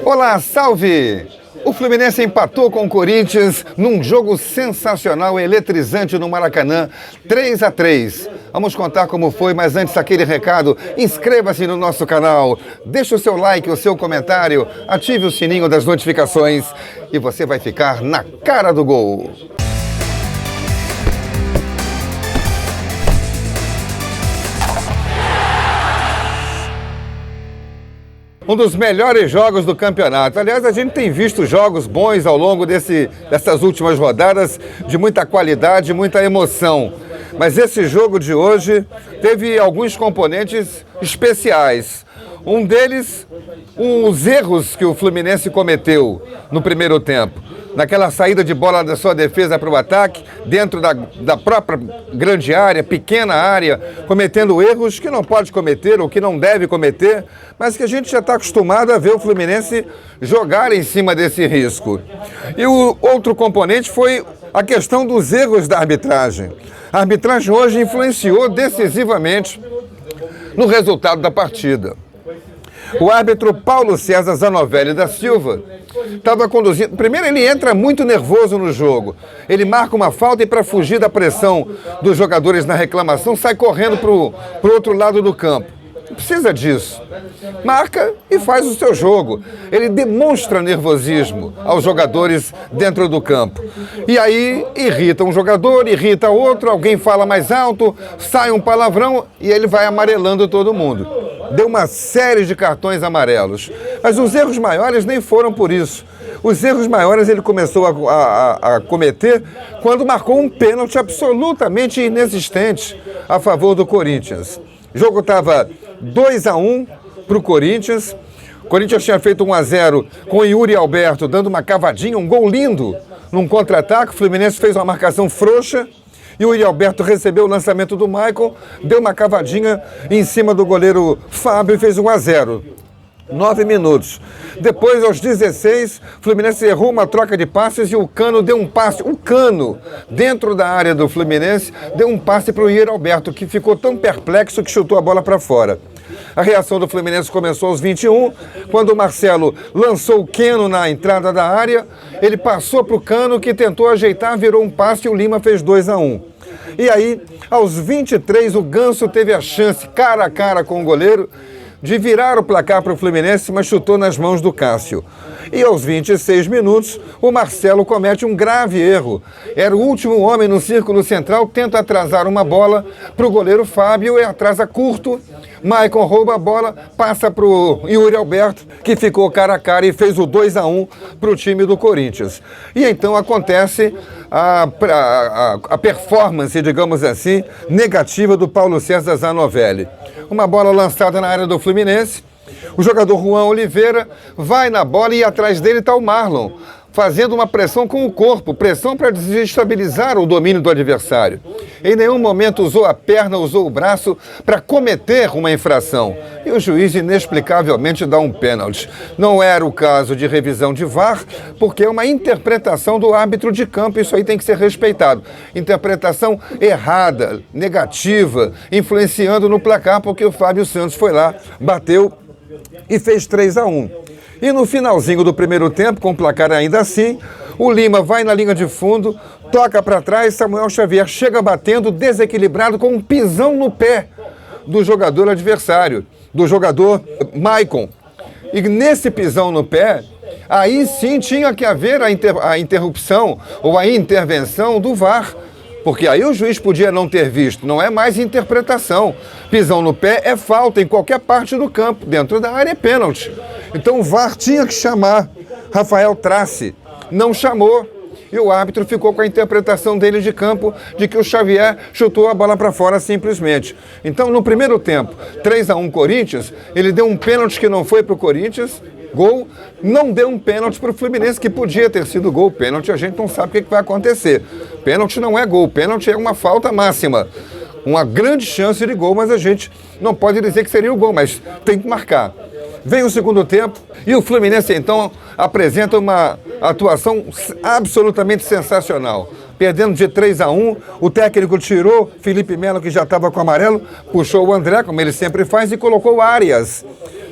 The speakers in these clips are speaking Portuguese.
Olá, salve! O Fluminense empatou com o Corinthians num jogo sensacional, eletrizante no Maracanã, 3-3. Vamos contar como foi, mas antes aquele recado, inscreva-se no nosso canal, deixe o seu like, o seu comentário, ative o sininho das notificações e você vai ficar na cara do gol. Um dos melhores jogos do campeonato. Aliás, a gente tem visto jogos bons ao longo dessas últimas rodadas, de muita qualidade, muita emoção. Mas esse jogo de hoje teve alguns componentes especiais. Um deles, os erros que o Fluminense cometeu no primeiro tempo. Naquela saída de bola da sua defesa para o ataque, dentro da própria grande área, pequena área, cometendo erros que não pode cometer ou que não deve cometer, mas que a gente já está acostumado a ver o Fluminense jogar em cima desse risco. E o outro componente foi a questão dos erros da arbitragem. A arbitragem hoje influenciou decisivamente no resultado da partida. O árbitro Paulo César Zanovelli da Silva estava conduzindo. Primeiro, ele entra muito nervoso no jogo. Ele marca uma falta e, para fugir da pressão dos jogadores na reclamação, sai correndo para o outro lado do campo. Não precisa disso. Marca e faz o seu jogo. Ele demonstra nervosismo aos jogadores dentro do campo. E aí irrita um jogador, irrita outro, alguém fala mais alto, sai um palavrão e ele vai amarelando todo mundo. Deu uma série de cartões amarelos. Mas os erros maiores nem foram por isso. Os erros maiores ele começou a cometer quando marcou um pênalti absolutamente inexistente a favor do Corinthians. O jogo estava 2-1 para o Corinthians. O Corinthians tinha feito 1-0 com o Yuri Alberto dando uma cavadinha, um gol lindo num contra-ataque. O Fluminense fez uma marcação frouxa. E o Yuri Alberto recebeu o lançamento do Maicon, deu uma cavadinha em cima do goleiro Fábio e fez 1-0. 9 minutos. Depois, aos 16, o Fluminense errou uma troca de passes e o Cano deu um passe. O Cano, dentro da área do Fluminense, deu um passe para o Yuri Alberto, que ficou tão perplexo que chutou a bola para fora. A reação do Fluminense começou aos 21, quando o Marcelo lançou o Keno na entrada da área. Ele passou para o Cano, que tentou ajeitar, virou um passe e o Lima fez 2-1. E aí, aos 23, o Ganso teve a chance, cara a cara com o goleiro, de virar o placar para o Fluminense, mas chutou nas mãos do Cássio. E aos 26 minutos, o Marcelo comete um grave erro. Era o último homem no círculo central, tenta atrasar uma bola para o goleiro Fábio e atrasa curto. Maicon rouba a bola, passa para o Yuri Alberto, que ficou cara a cara e fez o 2-1 para o time do Corinthians. E então acontece a performance, digamos assim, negativa do Paulo César Zanovelli. Uma bola lançada na área do Fluminense, o jogador Juan Oliveira vai na bola e atrás dele está o Marlon, fazendo uma pressão com o corpo, pressão para desestabilizar o domínio do adversário. Em nenhum momento usou a perna, usou o braço para cometer uma infração. E o juiz inexplicavelmente dá um pênalti. Não era o caso de revisão de VAR, porque é uma interpretação do árbitro de campo, isso aí tem que ser respeitado. Interpretação errada, negativa, influenciando no placar, porque o Fábio Santos foi lá, bateu e fez 3-1. E no finalzinho do primeiro tempo, com o placar ainda assim, o Lima vai na linha de fundo, toca para trás, Samuel Xavier chega batendo, desequilibrado, com um pisão no pé do jogador adversário, do jogador Maicon. E nesse pisão no pé, aí sim tinha que haver a interrupção ou a intervenção do VAR. Porque aí o juiz podia não ter visto, não é mais interpretação. Pisão no pé é falta em qualquer parte do campo, dentro da área é pênalti. Então o VAR tinha que chamar Rafael Trace, não chamou. E o árbitro ficou com a interpretação dele de campo, de que o Xavier chutou a bola para fora simplesmente. Então no primeiro tempo, 3-1 Corinthians, ele deu um pênalti que não foi para o Corinthians, gol, não deu um pênalti para o Fluminense, que podia ter sido gol. Pênalti a gente não sabe o que vai acontecer. Pênalti não é gol, pênalti é uma falta máxima. Uma grande chance de gol, mas a gente não pode dizer que seria o gol, mas tem que marcar. Vem o segundo tempo e o Fluminense então apresenta uma atuação absolutamente sensacional. Perdendo de 3-1, o técnico tirou Felipe Melo, que já estava com amarelo, puxou o André, como ele sempre faz, e colocou o Arias,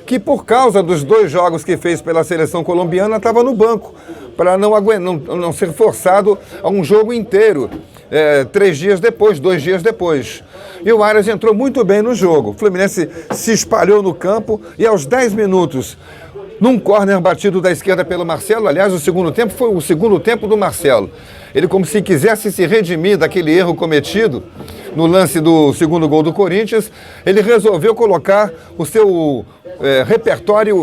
que por causa dos 2 jogos que fez pela seleção colombiana estava no banco, para não ser forçado a um jogo inteiro, 2 dias depois. E o Arias entrou muito bem no jogo. O Fluminense se espalhou no campo e aos 10 minutos, num córner batido da esquerda pelo Marcelo, aliás, o segundo tempo foi o segundo tempo do Marcelo. Ele, como se quisesse se redimir daquele erro cometido no lance do segundo gol do Corinthians, ele resolveu colocar o seu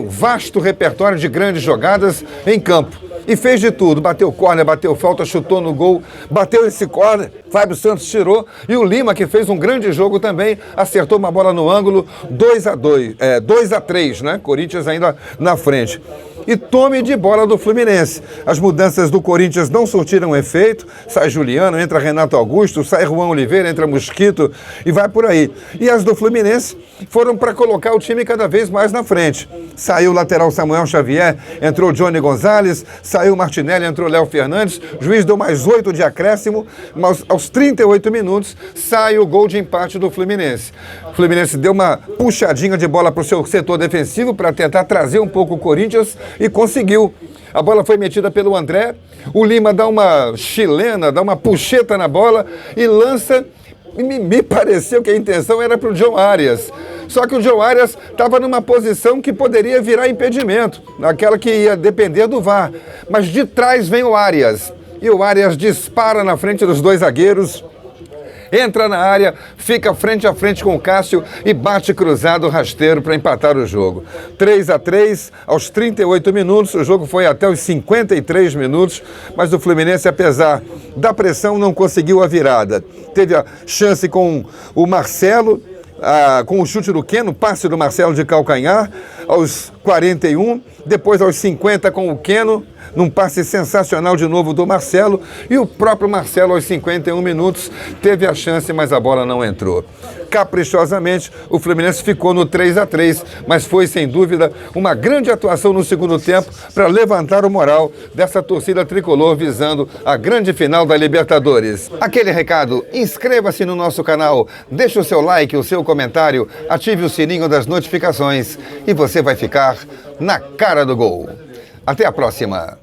vasto repertório de grandes jogadas em campo. E fez de tudo, bateu córner, bateu falta, chutou no gol, bateu esse córner, Fábio Santos tirou, e o Lima, que fez um grande jogo também, acertou uma bola no ângulo, 2-3, né? Corinthians ainda na frente. E tome de bola do Fluminense. As mudanças do Corinthians não surtiram efeito, sai Juliano, entra Renato Augusto, sai Juan Oliveira, entra Mosquito e vai por aí. E as do Fluminense foram para colocar o time cada vez mais na frente. Saiu o lateral Samuel Xavier, entrou Johnny Gonzalez, saiu Martinelli, entrou Léo Fernandes, o juiz deu mais 8 de acréscimo, mas aos 38 minutos sai o gol de empate do Fluminense. O Fluminense deu uma puxadinha de bola para o seu setor defensivo para tentar trazer um pouco o Corinthians e conseguiu. A bola foi metida pelo André, o Lima dá uma chilena, dá uma puxeta na bola e lança. Me pareceu que a intenção era para o John Arias. Só que o John Arias estava numa posição que poderia virar impedimento, naquela que ia depender do VAR. Mas de trás vem o Arias. E o Arias dispara na frente dos 2 zagueiros, entra na área, fica frente a frente com o Cássio e bate cruzado rasteiro para empatar o jogo. 3-3 aos 38 minutos, o jogo foi até os 53 minutos, mas o Fluminense, apesar da pressão, não conseguiu a virada. Teve a chance com o Marcelo, com o chute do Keno, passe do Marcelo de calcanhar, aos 41, depois aos 50 com o Keno, num passe sensacional de novo do Marcelo, e o próprio Marcelo aos 51 minutos teve a chance, mas a bola não entrou. Caprichosamente, o Fluminense ficou no 3-3, mas foi sem dúvida uma grande atuação no segundo tempo para levantar o moral dessa torcida tricolor visando a grande final da Libertadores. Aquele recado, inscreva-se no nosso canal, deixe o seu like, o seu comentário, ative o sininho das notificações e você vai ficar na cara do gol. Até a próxima!